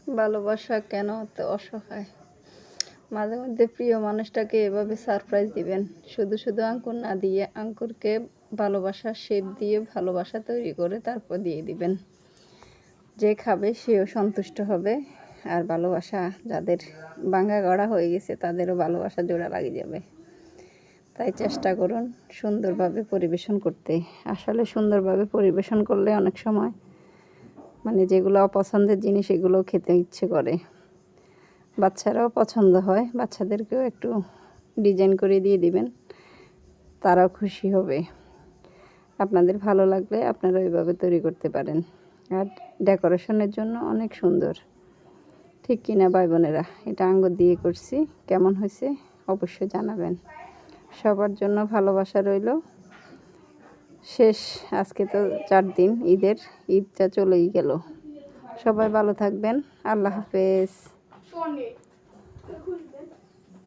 ভালোবাসা কেন এত অসহায়? মাঝে মধ্যে প্রিয় মানুষটাকে এভাবে সারপ্রাইজ দিবেন। শুধু শুধু আঙ্কুর না দিয়ে আঙ্কুরকে ভালোবাসার শেপ দিয়ে ভালোবাসা তৈরি করে তারপর দিয়ে দিবেন। যে খাবে সেও সন্তুষ্ট হবে। আর ভালোবাসা যাদের ভাঙা গড়া হয়ে গেছে তাদেরও ভালোবাসা জোড়া লাগিয়ে যাবে। তাই চেষ্টা করুন সুন্দরভাবে পরিবেশন করতে। আসলে সুন্দরভাবে পরিবেশন করলে অনেক সময় মানে যেগুলো অপছন্দের জিনিস এগুলোও খেতে ইচ্ছে করে। বাচ্চারাও পছন্দ হয়, বাচ্চাদেরকেও একটু ডিজাইন করে দিয়ে দিবেন, তারাও খুশি হবে। আপনাদের ভালো লাগলে আপনারা ওইভাবে তৈরি করতে পারেন। আর ডেকোরেশনের জন্য অনেক সুন্দর, ঠিক কিনা ভাই বোনেরা? এটা আঙ্গুর দিয়ে করছি, কেমন হয়েছে অবশ্যই জানাবেন। সবার জন্য ভালোবাসা রইল। শেষ আজকে তো 4 দিন ঈদের, ঈদটা চলেই গেল। সবাই ভালো থাকবেন। আল্লাহ হাফেজ।